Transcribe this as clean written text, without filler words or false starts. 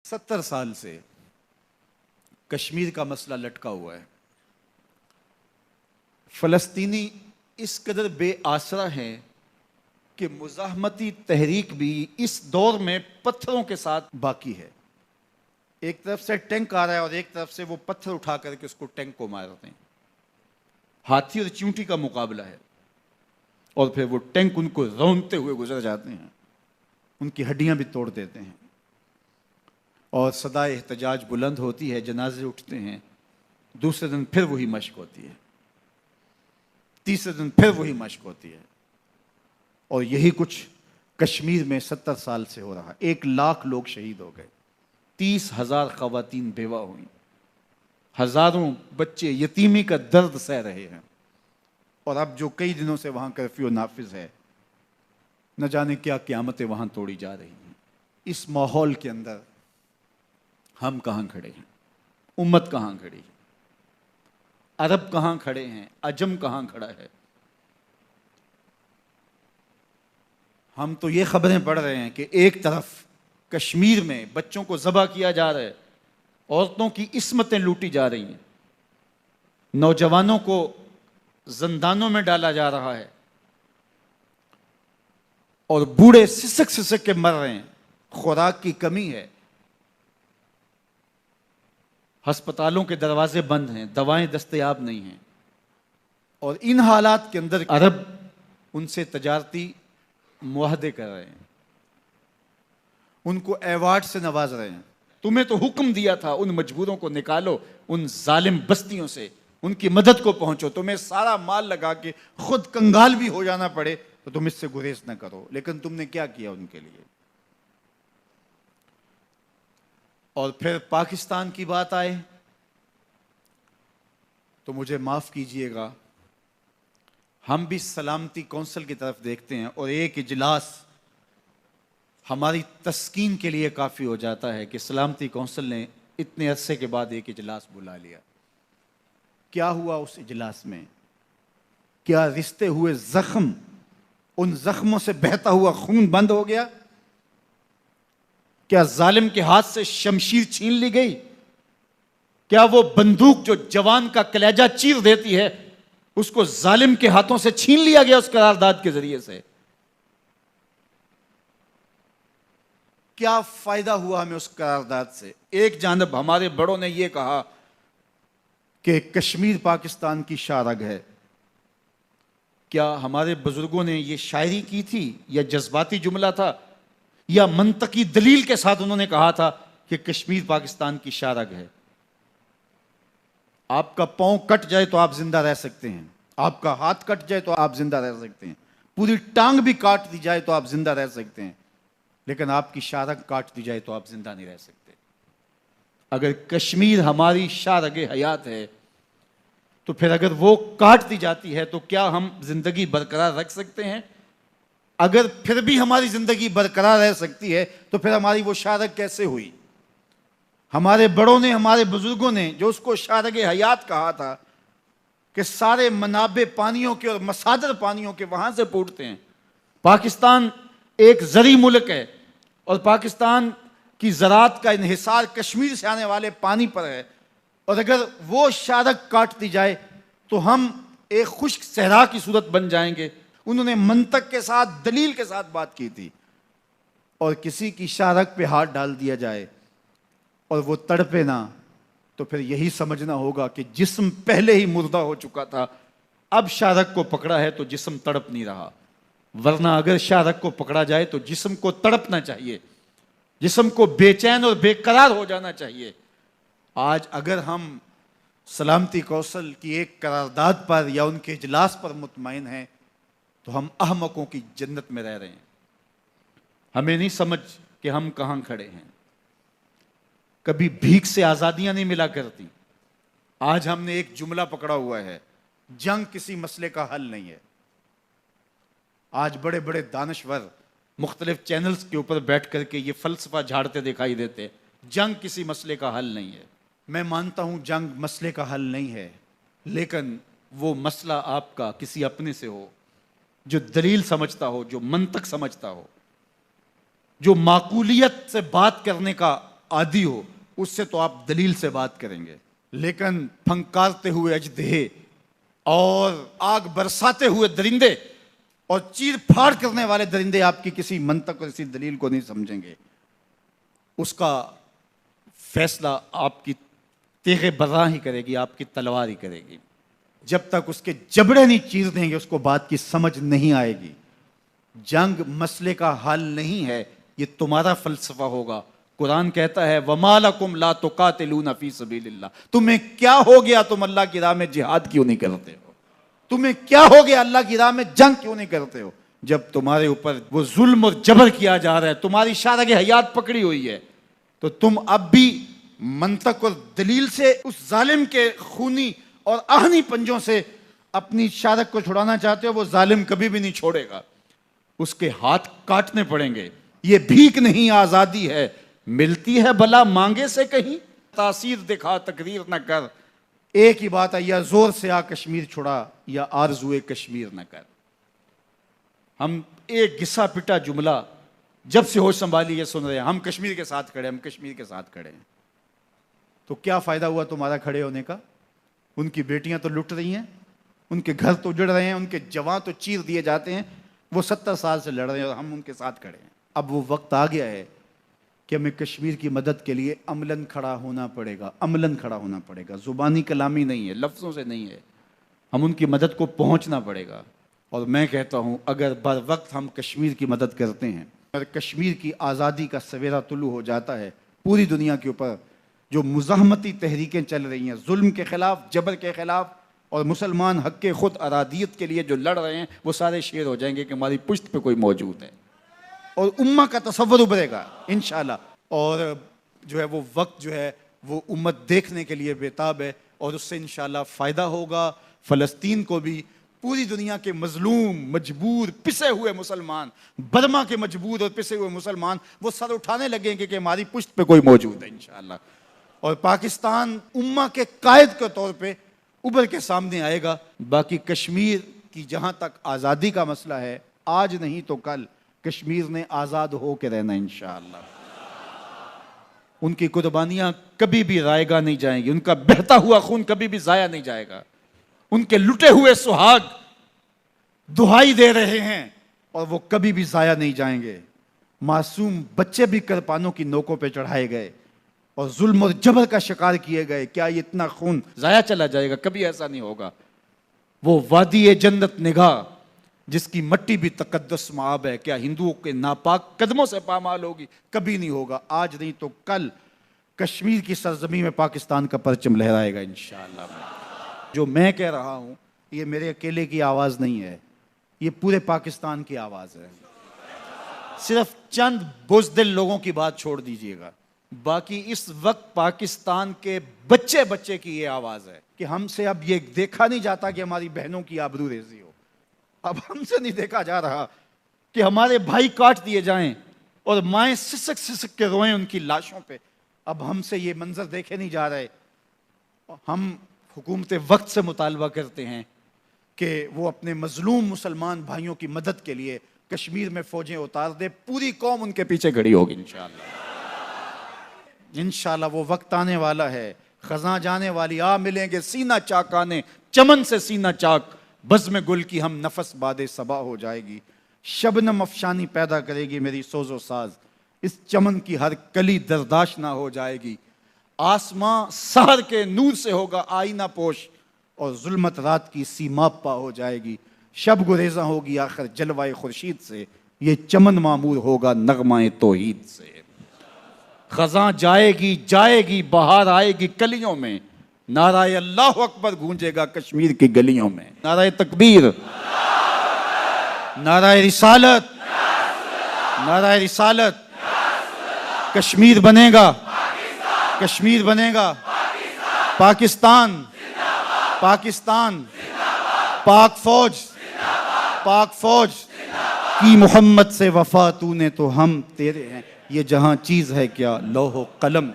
70 سال سے کشمیر کا مسئلہ لٹکا ہوا ہے۔ فلسطینی اس قدر بے آسرا ہیں کہ مزاحمتی تحریک بھی اس دور میں پتھروں کے ساتھ باقی ہے۔ ایک طرف سے ٹینک آ رہا ہے اور ایک طرف سے وہ پتھر اٹھا کر کے اس کو ٹینک کو مارتے ہیں۔ ہاتھی اور چیونٹی کا مقابلہ ہے، اور پھر وہ ٹینک ان کو رونتے ہوئے گزر جاتے ہیں، ان کی ہڈیاں بھی توڑ دیتے ہیں، اور صدائے احتجاج بلند ہوتی ہے، جنازے اٹھتے ہیں۔ دوسرے دن پھر وہی مشق ہوتی ہے، تیسرے دن پھر وہی مشق ہوتی ہے، اور یہی کچھ کشمیر میں 70 سال سے ہو رہا۔ 1 لاکھ لوگ شہید ہو گئے، 30,000 خواتین بیوہ ہوئیں، ہزاروں بچے یتیمی کا درد سہ رہے ہیں، اور اب جو کئی دنوں سے وہاں کرفیو نافذ ہے، نہ جانے کیا قیامتیں وہاں توڑی جا رہی ہیں۔ اس ماحول کے اندر ہم کہاں کھڑے ہیں؟ امت کہاں کھڑی ہے؟ عرب کہاں کھڑے ہیں؟ عجم کہاں کھڑا ہے؟ ہم تو یہ خبریں پڑھ رہے ہیں کہ ایک طرف کشمیر میں بچوں کو ذبح کیا جا رہا ہے، عورتوں کی عصمتیں لوٹی جا رہی ہیں، نوجوانوں کو زندانوں میں ڈالا جا رہا ہے، اور بوڑھے سسک سسک کے مر رہے ہیں، خوراک کی کمی ہے، ہسپتالوں کے دروازے بند ہیں، دوائیں دستیاب نہیں ہیں، اور ان حالات کے اندر عرب ان سے تجارتی معاہدے کر رہے ہیں، ان کو ایوارڈ سے نواز رہے ہیں۔ تمہیں تو حکم دیا تھا ان مجبوروں کو نکالو ان ظالم بستیوں سے، ان کی مدد کو پہنچو، تمہیں سارا مال لگا کے خود کنگال بھی ہو جانا پڑے تو تم اس سے گریز نہ کرو، لیکن تم نے کیا کیا ان کے لیے؟ اور پھر پاکستان کی بات آئے تو مجھے معاف کیجئے گا، ہم بھی سلامتی کونسل کی طرف دیکھتے ہیں، اور ایک اجلاس ہماری تسکین کے لیے کافی ہو جاتا ہے کہ سلامتی کونسل نے اتنے عرصے کے بعد ایک اجلاس بلا لیا۔ کیا ہوا اس اجلاس میں؟ کیا رشتے ہوئے زخم، ان زخموں سے بہتا ہوا خون بند ہو گیا؟ کیا ظالم کے ہاتھ سے شمشیر چھین لی گئی؟ کیا وہ بندوق جو جوان کا کلیجہ چیر دیتی ہے، اس کو ظالم کے ہاتھوں سے چھین لیا گیا اس قرارداد کے ذریعے سے؟ کیا فائدہ ہوا ہمیں اس قرارداد سے؟ ایک جانب ہمارے بڑوں نے یہ کہا کہ کشمیر پاکستان کی شارگ ہے۔ کیا ہمارے بزرگوں نے یہ شاعری کی تھی، یا جذباتی جملہ تھا، یا منطقی دلیل کے ساتھ انہوں نے کہا تھا کہ کشمیر پاکستان کی شارگ ہے؟ آپ کا پاؤں کٹ جائے تو آپ زندہ رہ سکتے ہیں، آپ کا ہاتھ کٹ جائے تو آپ زندہ رہ سکتے ہیں، پوری ٹانگ بھی کاٹ دی جائے تو آپ زندہ رہ سکتے ہیں، لیکن آپ کی شارگ کاٹ دی جائے تو آپ زندہ نہیں رہ سکتے۔ اگر کشمیر ہماری شارگ حیات ہے تو پھر اگر وہ کاٹ دی جاتی ہے تو کیا ہم زندگی برقرار رکھ سکتے ہیں؟ اگر پھر بھی ہماری زندگی برقرار رہ سکتی ہے تو پھر ہماری وہ شارگ کیسے ہوئی؟ ہمارے بڑوں نے، ہمارے بزرگوں نے جو اس کو شارگ حیات کہا تھا کہ سارے منابع پانیوں کے اور مصادر پانیوں کے وہاں سے پھوٹتے ہیں۔ پاکستان ایک زرعی ملک ہے، اور پاکستان کی زراعت کا انحصار کشمیر سے آنے والے پانی پر ہے، اور اگر وہ شارگ کاٹ دی جائے تو ہم ایک خشک صحرا کی صورت بن جائیں گے۔ انہوں نے منطق کے ساتھ، دلیل کے ساتھ بات کی تھی، اور کسی کی شارگ پہ ہاتھ ڈال دیا جائے اور وہ تڑپے نہ، تو پھر یہی سمجھنا ہوگا کہ جسم پہلے ہی مردہ ہو چکا تھا، اب شارگ کو پکڑا ہے تو جسم تڑپ نہیں رہا، ورنہ اگر شارگ کو پکڑا جائے تو جسم کو تڑپنا چاہیے، جسم کو بے چین اور بے قرار ہو جانا چاہیے۔ آج اگر ہم سلامتی کونسل کی ایک قرارداد پر یا ان کے اجلاس پر مطمئن ہیں تو ہم احمقوں کی جنت میں رہ رہے ہیں۔ ہمیں نہیں سمجھ کہ ہم کہاں کھڑے ہیں۔ کبھی بھیک سے آزادیاں نہیں ملا کرتی، آج ہم نے ایک جملہ پکڑا ہوا ہے، جنگ کسی مسئلے کا حل نہیں ہے۔ آج بڑے بڑے دانشور مختلف چینلز کے اوپر بیٹھ کر کے یہ فلسفہ جھاڑتے دکھائی دیتے، جنگ کسی مسئلے کا حل نہیں ہے۔ میں مانتا ہوں جنگ مسئلے کا حل نہیں ہے، لیکن وہ مسئلہ آپ کا کسی اپنے سے ہو، جو دلیل سمجھتا ہو، جو منطق سمجھتا ہو، جو معقولیت سے بات کرنے کا عادی ہو اس سے تو آپ دلیل سے بات کریں گے، لیکن پھنکارتے ہوئے اژدہے اور آگ برساتے ہوئے درندے اور چیر پھاڑ کرنے والے درندے آپ کی کسی منطق اور کسی دلیل کو نہیں سمجھیں گے۔ اس کا فیصلہ آپ کی تیغ برہ ہی کرے گی، آپ کی تلوار ہی کرے گی۔ جب تک اس کے جبڑے نہیں چیر دیں گے اس کو بات کی سمجھ نہیں آئے گی۔ جنگ مسئلے کا حل نہیں ہے، یہ تمہارا فلسفہ ہوگا۔ قرآن کہتا ہے وَمَا لَكُمْ لَا تُقَاتِلُونَ فِي سَبِيلِ اللَّهِ، تمہیں کیا ہو گیا، تم اللہ کی راہ میں جہاد کیوں نہیں کرتے ہو؟ تمہیں کیا ہو گیا، اللہ کی راہ میں جنگ کیوں نہیں کرتے ہو؟ جب تمہارے اوپر وہ ظلم اور جبر کیا جا رہا ہے، تمہاری شارغ حیات پکڑی ہوئی ہے، تو تم اب بھی منطق اور دلیل سے اس ظالم کے خونی اور آہنی پنجوں سے اپنی شارغ کو چھڑانا چاہتے ہو۔ وہ ظالم کبھی بھی نہیں چھوڑے گا، اس کے ہاتھ کاٹنے پڑیں گے۔ یہ بھیک نہیں، آزادی ہے، ملتی ہے بھلا مانگے سے کہیں، تاثیر دکھا تقریر نہ کر۔ ایک ہی بات ہے، یا زور سے آ کشمیر چھڑا یا آرزوئے کشمیر نہ کر۔ ہم ایک گھسا پٹا جملہ جب سے ہوش سنبھالی یہ سن رہے ہیں، ہم کشمیر کے ساتھ کھڑے ہیں، ہم کشمیر کے ساتھ کھڑے ہیں۔ تو کیا فائدہ ہوا تمہارا کھڑے ہونے کا؟ ان کی بیٹیاں تو لٹ رہی ہیں، ان کے گھر تو اجڑ رہے ہیں، ان کے جوان تو چیر دیے جاتے ہیں، وہ 70 سال سے لڑ رہے ہیں اور ہم ان کے ساتھ کھڑے ہیں۔ اب وہ وقت آ گیا ہے کہ ہمیں کشمیر کی مدد کے لیے عملاً کھڑا ہونا پڑے گا، عملاً کھڑا ہونا پڑے گا۔ زبانی کلامی نہیں ہے، لفظوں سے نہیں ہے، ہم ان کی مدد کو پہنچنا پڑے گا۔ اور میں کہتا ہوں اگر بر وقت ہم کشمیر کی مدد کرتے ہیں، اگر کشمیر کی آزادی کا سویرا طلوع ہو جاتا ہے، پوری دنیا کے اوپر جو مزاحمتی تحریکیں چل رہی ہیں ظلم کے خلاف، جبر کے خلاف، اور مسلمان حق کے خود ارادیت کے لیے جو لڑ رہے ہیں، وہ سارے شیر ہو جائیں گے کہ ہماری پشت پہ کوئی موجود ہے، اور امہ کا تصور ابھرے گا انشاءاللہ۔ اور جو ہے وہ وقت جو ہے وہ امت دیکھنے کے لیے بیتاب ہے، اور اس سے انشاءاللہ فائدہ ہوگا فلسطین کو بھی، پوری دنیا کے مظلوم، مجبور، پسے ہوئے مسلمان، برما کے مجبور اور پسے ہوئے مسلمان، وہ سر اٹھانے لگیں گے کہ ہماری پشت پہ کوئی موجود ہے انشاءاللہ۔ اور پاکستان امہ کے قائد کے طور پہ ابھر کے سامنے آئے گا۔ باقی کشمیر کی جہاں تک آزادی کا مسئلہ ہے، آج نہیں تو کل کشمیر نے آزاد ہو کے رہنا انشاءاللہ۔ ان کی قربانیاں کبھی بھی رائے گاہ نہیں جائیں گی، ان کا بہتا ہوا خون کبھی بھی ضائع نہیں جائے گا۔ ان کے لٹے ہوئے سہاگ دہائی دے رہے ہیں اور وہ کبھی بھی ضائع نہیں جائیں گے۔ معصوم بچے بھی کرپانوں کی نوکوں پہ چڑھائے گئے اور ظلم اور جبر کا شکار کیے گئے، کیا یہ اتنا خون ضائع چلا جائے گا؟ کبھی ایسا نہیں ہوگا۔ وہ وادی جنت نگاہ جس کی مٹی بھی تقدس معاب ہے، کیا ہندوؤں کے ناپاک قدموں سے پامال ہوگی؟ کبھی نہیں ہوگا۔ آج نہیں تو کل کشمیر کی سرزمین میں پاکستان کا پرچم لہرائے گا انشاءاللہ۔ جو میں کہہ رہا ہوں یہ میرے اکیلے کی آواز نہیں ہے، یہ پورے پاکستان کی آواز ہے۔ صرف چند بزدل لوگوں کی بات چھوڑ دیجئے گا، باقی اس وقت پاکستان کے بچے بچے کی یہ آواز ہے کہ ہم سے اب یہ دیکھا نہیں جاتا کہ ہماری بہنوں کی آبرو ریزی ہو، اب ہم سے نہیں دیکھا جا رہا کہ ہمارے بھائی کاٹ دیے جائیں اور مائیں سسک سسک کے روئیں ان کی لاشوں پہ۔ اب ہم سے یہ منظر دیکھے نہیں جا رہے۔ ہم حکومت وقت سے مطالبہ کرتے ہیں کہ وہ اپنے مظلوم مسلمان بھائیوں کی مدد کے لیے کشمیر میں فوجیں اتار دے، پوری قوم ان کے پیچھے کھڑی ہوگی انشاءاللہ۔ انشاءاللہ وہ وقت آنے والا ہے، خزاں جانے والی، آ ملیں گے سینہ چاکانے، چمن سے سینہ چاک، بزم گل کی ہم نفس باد صبا ہو جائے گی، شبنم افشانی پیدا کرے گی میری سوز و ساز، اس چمن کی ہر کلی درداش نہ ہو جائے گی، آسماں سحر کے نور سے ہوگا آئینہ پوش، اور ظلمت رات کی سیماب پا ہو جائے گی، شب گریزاں ہوگی آخر جلوہ خورشید سے، یہ چمن معمور ہوگا نغمہ توحید سے۔ خزاں جائے گی بہار آئے گی کلیوں میں، نعرہ اللہ اکبر گونجے گا کشمیر کی گلیوں میں، نعرہ تکبیر، نعرہ رسالت، نعرہ رسالت۔ کشمیر بنے گا، کشمیر بنے گا، پاکستان، پاکستان، پاک فوج، پاک فوج کی محمد سے وفا تو نے تو ہم تیرے ہیں، یہ جہاں چیز ہے کیا لوح و قلم